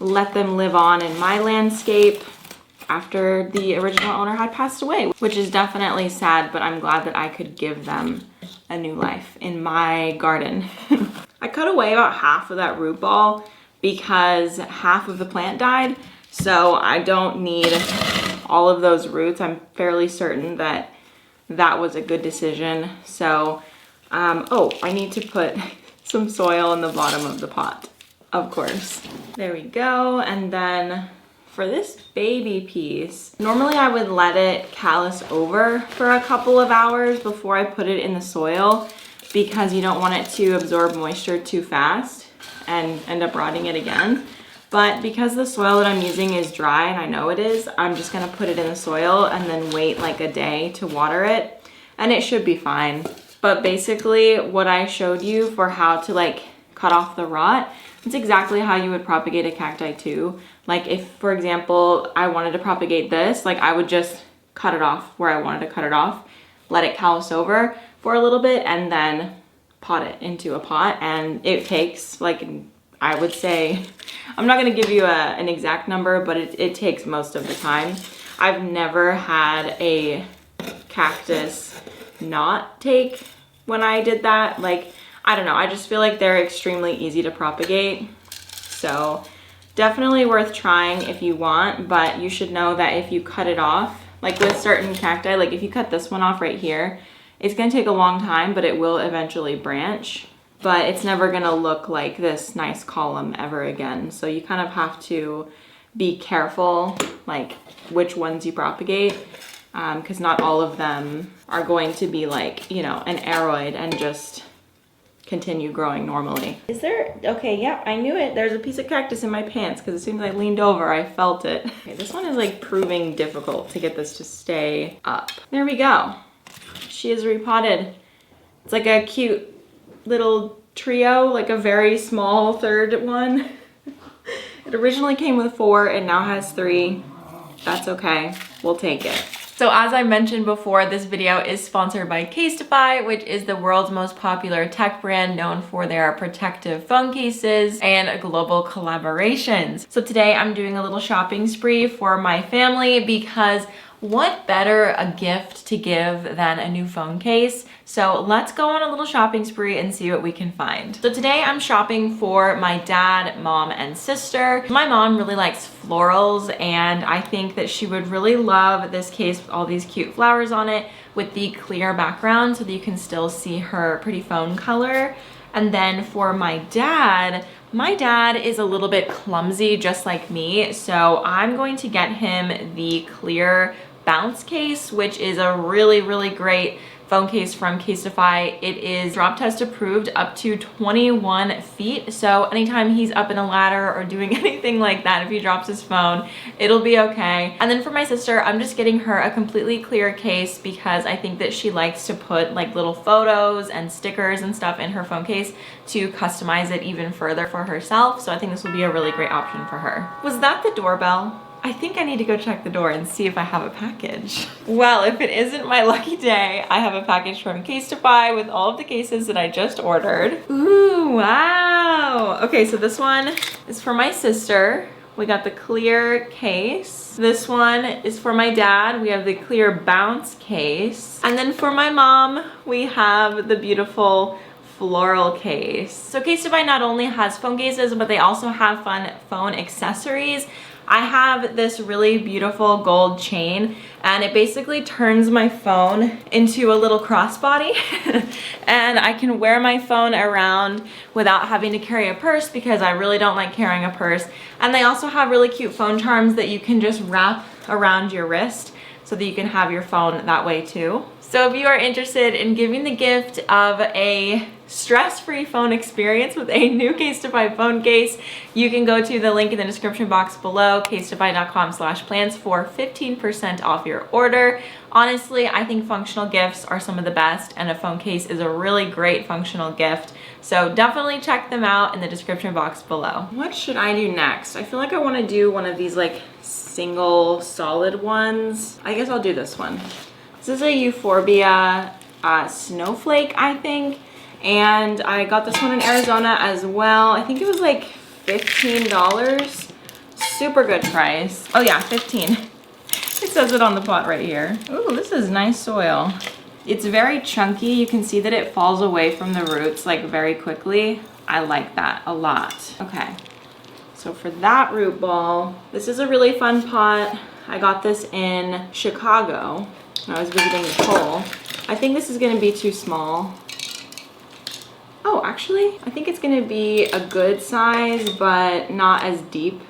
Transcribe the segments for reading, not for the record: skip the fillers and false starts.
let them live on in my landscape after the original owner had passed away, which is definitely sad, but I'm glad that I could give them a new life in my garden. I cut away about half of that root ball because half of the plant died, so I don't need all of those roots. I'm fairly certain that that was a good decision. So, oh, I need to put some soil in the bottom of the pot, of course. There we go. And then for this baby piece, normally I would let it callus over for a couple of hours before I put it in the soil because you don't want it to absorb moisture too fast and end up rotting it again. But because the soil that I'm using is dry, and I know it is, I'm just gonna put it in the soil and then wait like a day to water it, and it should be fine. But basically what I showed you for how to like cut off the rot, it's exactly how you would propagate a cacti too. Like if, for example, I wanted to propagate this, like I would just cut it off where I wanted to cut it off, let it callus over for a little bit, and then pot it into a pot. And it takes, like, I would say, I'm not gonna give you an exact number, but it takes most of the time. I've never had a cactus not take when I did that. Like, I don't know, I just feel like they're extremely easy to propagate. So definitely worth trying if you want, but you should know that if you cut it off, like with certain cacti, like if you cut this one off right here, it's gonna take a long time, but it will eventually branch. But it's never gonna look like this nice column ever again. So you kind of have to be careful, like which ones you propagate, because not all of them are going to be like, you know, an aroid and just continue growing normally. Is there, okay, yeah, I knew it. There's a piece of cactus in my pants because as soon as I leaned over, I felt it. Okay, this one is like proving difficult to get this to stay up. There we go. She is repotted. It's like a cute little trio, like a very small third one. It originally came with 4 and now has 3. That's okay, we'll take it. So as I mentioned before, this video is sponsored by Casetify, which is the world's most popular tech brand known for their protective phone cases and global collaborations. So today I'm doing a little shopping spree for my family because what better a gift to give than a new phone case? So let's go on a little shopping spree and see what we can find. So today I'm shopping for my dad, mom, and sister. My mom really likes florals, and I think that she would really love this case with all these cute flowers on it with the clear background so that you can still see her pretty phone color. And then for my dad is a little bit clumsy just like me, so I'm going to get him the clear bounce case, which is a really, really great phone case from Casetify. It is drop test approved up to 21 feet. So anytime he's up in a ladder or doing anything like that, if he drops his phone, it'll be okay. And then for my sister, I'm just getting her a completely clear case because I think that she likes to put like little photos and stickers and stuff in her phone case to customize it even further for herself. So I think this will be a really great option for her. Was that the doorbell? I think I need to go check the door and see if I have a package. Well, if it isn't my lucky day, I have a package from Casetify with all of the cases that I just ordered. Ooh, wow. Okay, so this one is for my sister. We got the clear case. This one is for my dad. We have the clear bounce case. And then for my mom, we have the beautiful floral case. So Casetify not only has phone cases, but they also have fun phone accessories. I have this really beautiful gold chain, and it basically turns my phone into a little crossbody and I can wear my phone around without having to carry a purse because I really don't like carrying a purse. And they also have really cute phone charms that you can just wrap around your wrist so that you can have your phone that way too. So if you are interested in giving the gift of a stress-free phone experience with a new Casetify phone case, you can go to the link in the description box below, casetify.com/plans for 15% off your order. Honestly, I think functional gifts are some of the best, and a phone case is a really great functional gift. So definitely check them out in the description box below. What should I do next? I feel like I want to do one of these like single solid ones. I guess I'll do this one. This is a Euphorbia snowflake, I think. And I got this one in Arizona as well. I think it was like $15. Super good price. Oh yeah, 15. It says it on the pot right here. Ooh, this is nice soil. It's very chunky. You can see that it falls away from the roots like very quickly. I like that a lot. Okay, so for that root ball, this is a really fun pot. I got this in Chicago when I was visiting Nicole. I think this is gonna be too small. Oh, actually, I think it's gonna be a good size, but not as deep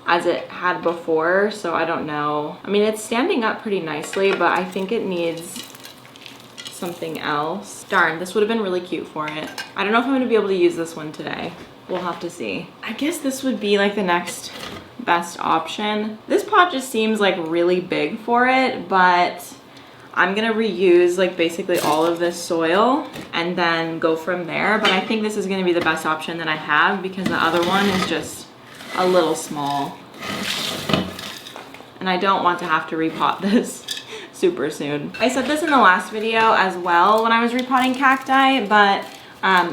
as it had before, so I don't know. I mean, it's standing up pretty nicely, but I think it needs something else. Darn, this would have been really cute for it. I don't know if I'm gonna be able to use this one today. We'll have to see. I guess this would be like the next best option. This pot just seems like really big for it, but I'm gonna reuse like basically all of this soil and then go from there. But I think this is gonna be the best option that I have because the other one is just a little small. And I don't want to have to repot this super soon. I said this in the last video as well when I was repotting cacti, but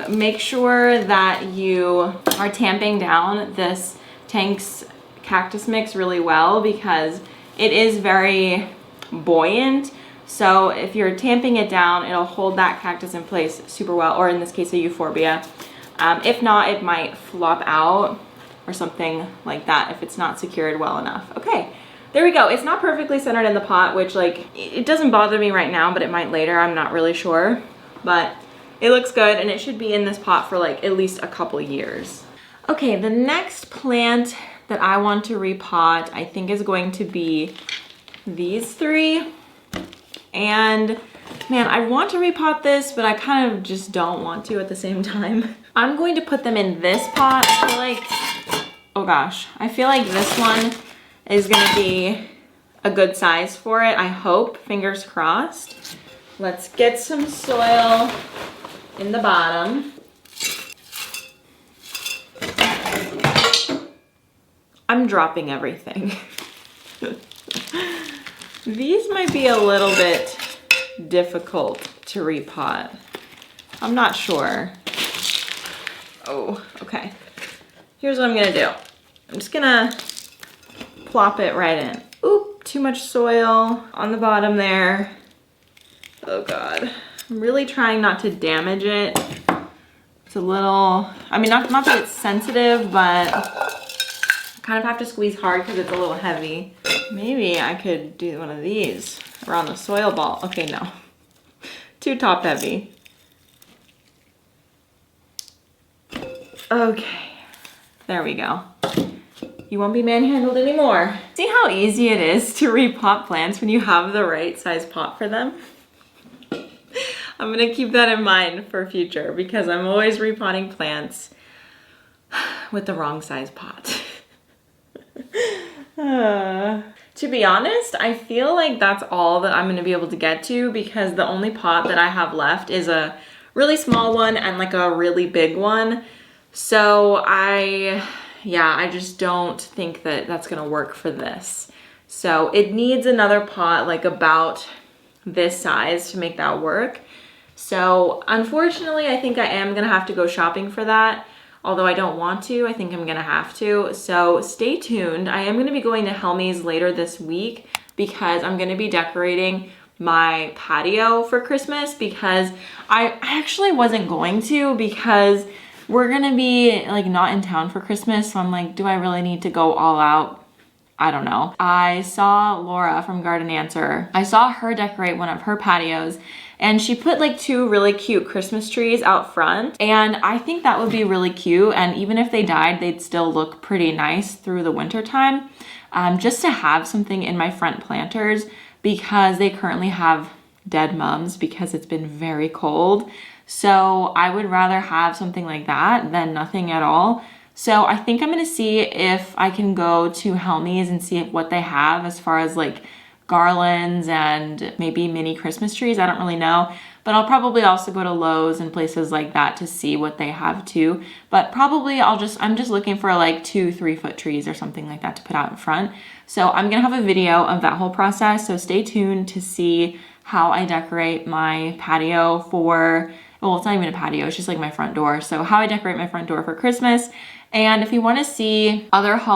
make sure that you are tamping down this tank's cactus mix really well because it is very buoyant. So if you're tamping it down, it'll hold that cactus in place super well, or in this case, a euphorbia. If not, it might flop out or something like that if it's not secured well enough. Okay, there we go. It's not perfectly centered in the pot, which like, it doesn't bother me right now, but it might later. I'm not really sure, but it looks good and it should be in this pot for like at least a couple years. Okay, the next plant that I want to repot, I think is going to be these three. And man, I want to repot this, but I kind of just don't want to at the same time. I'm going to put them in this pot. I feel like, oh gosh, I feel like this one is gonna be a good size for it. I hope, fingers crossed. Let's get some soil in the bottom. I'm dropping everything. These might be a little bit difficult to repot. I'm not sure. Oh, okay. Here's what I'm gonna do. I'm just gonna plop it right in. Oop, too much soil on the bottom there. Oh God. I'm really trying not to damage it. It's a little, I mean, not that it's sensitive, but I kind of have to squeeze hard because it's a little heavy. Maybe I could do one of these around the soil ball. Okay, no. Too top heavy. Okay, there we go. You won't be manhandled anymore. See how easy it is to repot plants when you have the right size pot for them? I'm gonna keep that in mind for future because I'm always repotting plants with the wrong size pot. To be honest, I feel like that's all that I'm gonna be able to get to because the only pot that I have left is a really small one and like a really big one. So I just don't think that that's gonna work for this. So it needs another pot like about this size to make that work. So unfortunately, I think I am gonna have to go shopping for that. Although I don't want to, I think I'm gonna have to. So stay tuned. I am gonna be going to Helmy's later this week because I'm gonna be decorating my patio for Christmas because I actually wasn't going to because we're gonna be like not in town for Christmas. So I'm like, do I really need to go all out? I don't know. I saw Laura from Garden Answer. I saw her decorate one of her patios and she put like 2 really cute Christmas trees out front. And I think that would be really cute. And even if they died, they'd still look pretty nice through the winter time. Just to have something in my front planters because they currently have dead mums because it's been very cold. So I would rather have something like that than nothing at all. So I think I'm gonna see if I can go to Helmy's and see what they have as far as like garlands and maybe mini Christmas trees. I don't really know, but I'll probably also go to Lowe's and places like that to see what they have too. But probably I'm just looking for like 2-3 foot trees or something like that to put out in front. So I'm gonna have a video of that whole process. So stay tuned to see how I decorate my patio for, well, it's not even a patio, it's just like my front door. So how I decorate my front door for Christmas. And if you want to see other hauls